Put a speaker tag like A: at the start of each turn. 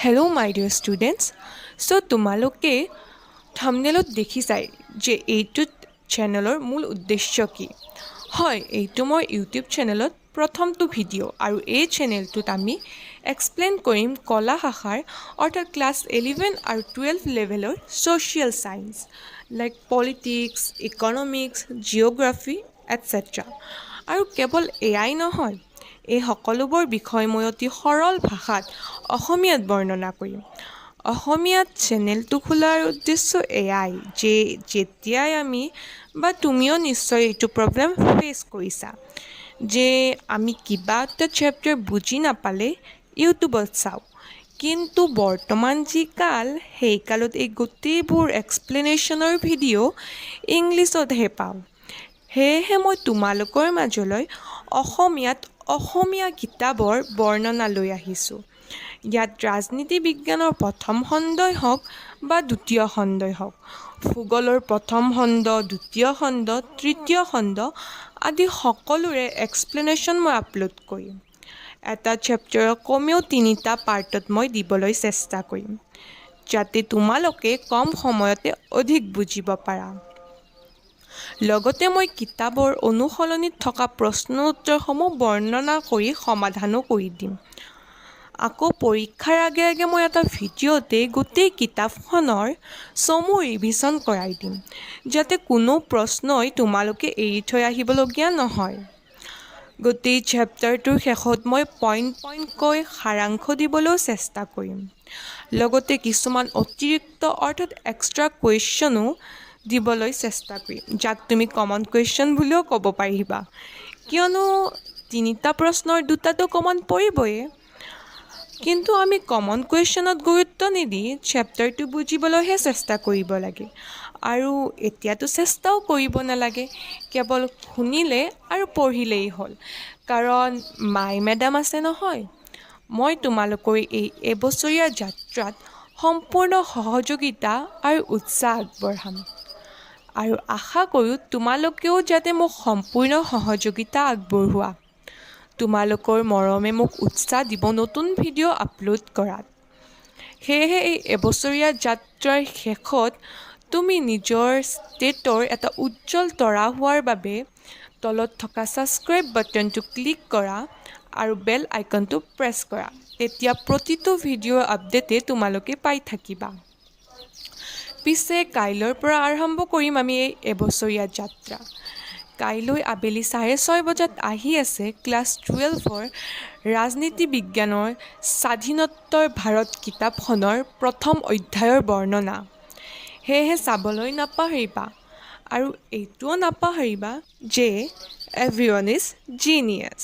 A: Hello my dear students. So তোমালোকে থাম্বনেলত দেখিছাই যে এইটো চেনেলৰ মূল উদ্দেশ্য কি হয় এইটো মই ইউটিউব চেনেলত প্ৰথমটো ভিডিঅ' আৰু এই চেনেলটোত আমি এক্সপ্লেইন কৰিম কলা শাখাৰ অৰ্থাৎ ক্লাছ 11 আৰু 12 লেভেলৰ social science like politics economics geography etcetera আৰু কেৱল এয়াই নহয় এই সকলোবোৰ বিষয় মই অতি সৰল ভাষাত অসমীয়াত বৰ্ণনা কৰিম অসমীয়াত চেনেলটো খোলাৰ উদ্দেশ্য এয়াই যে যেতিয়াই আমি বা তুমিও নিশ্চয় এইটো প্ৰব্লেম ফেচ কৰিছা যে আমি কিবা এটা চেপ্টাৰ বুজি নাপালে ইউটিউবত চাওঁ কিন্তু বৰ্তমান যি কাল সেই কালত এই গোটেইবোৰ এক্সপ্লেনেশ্যনৰ ভিডিঅ' ইংলিছতহে পাওঁ সেয়েহে মই তোমালোকৰ মাজলৈ অসমীয়া কিতাপৰ বৰ্ণনা লৈ আহিছোঁ ইয়াত ৰাজনীতি বিজ্ঞানৰ প্ৰথম খণ্ডই হওক বা দ্বিতীয় খণ্ডই হওক ভূগোলৰ প্ৰথম খণ্ড দ্বিতীয় খণ্ড তৃতীয় খণ্ড আদি সকলোৰে এক্সপ্লেনেশ্যন মই আপলোড কৰিম এটা চেপ্টাৰৰ কমেও 3টা পাৰ্টত মই দিবলৈ চেষ্টা কৰিম যাতে তোমালোকে কম সময়তে অধিক বুজিব পাৰা লগতে মই কিতাপৰ অনুসৰণিত থকা প্ৰশ্ন উত্তৰসমূহ বৰ্ণনা কৰি সমাধানো কৰি দিম আকৌ পৰীক্ষাৰ আগে মই এটা ভিডিঅ'তে গোটেই কিতাপখনৰ চমু ৰিভিজন কৰাই দিম যাতে কোনো প্ৰশ্নই তোমালোকে এৰি থৈ আহিবলগীয়া নহয় গোটেই চেপ্টাৰটোৰ শেষত মই পইণ্টকৈ সাৰাংশ দিবলৈও চেষ্টা কৰিম লগতে কিছুমান অতিৰিক্ত অৰ্থাৎ এক্সট্ৰা কুৱেশ্যনো দিবলৈ চেষ্টা কৰিম যাক তুমি কমন কুৱেশ্যন বুলিও ক'ব পাৰিবা কিয়নো 3টা প্ৰশ্নৰ 2টাতো কমন পৰিবই কিন্তু আমি কমন কুৱেশ্যনত গুৰুত্ব নিদি চেপ্টাৰটো বুজিবলৈহে চেষ্টা কৰিব লাগে আৰু এতিয়াতো চেষ্টাও কৰিব নালাগে কেৱল শুনিলে আৰু পঢ়িলেই হ'ল কাৰণ মাই মেডাম আছে নহয় মই তোমালোকৰ এই এবছৰীয়া যাত্ৰাত সম্পূৰ্ণ সহযোগিতা আৰু উৎসাহ আগবঢ়াম আৰু আশা কৰোঁ তোমালোকেও যাতে মোক সম্পূৰ্ণ সহযোগিতা আগবঢ়োৱা তোমালোকৰ মৰমে মোক উৎসাহ দিব নতুন ভিডিঅ' আপলোড কৰাত সেয়েহে এই এবছৰীয়া যাত্ৰাৰ শেষত তুমি নিজৰ ষ্টেটৰ এটা উজ্জ্বল তৰা হোৱাৰ বাবে তলত থকা ছাবস্ক্ৰাইব বাটনটো ক্লিক কৰা আৰু বেল আইকনটো প্ৰেছ কৰা তেতিয়া প্ৰতিটো ভিডিঅ'ৰ আপডেটে তোমালোকে পাই থাকিবা পিছে কাইলৈৰ পৰা আৰম্ভ কৰিম আমি এই এবছৰীয়া যাত্ৰা কাইলৈ আবেলি 6:30 বজাত আহি আছে ক্লাছ 12ৰ ৰাজনীতি বিজ্ঞানৰ স্বাধীনোত্তৰ ভাৰত কিতাপখনৰ প্ৰথম অধ্যায়ৰ বৰ্ণনা সেয়েহে চাবলৈ নাপাহৰিবা আৰু এইটোও নাপাহৰিবা যে এভৰিৱান ইজ জিনিয়াছ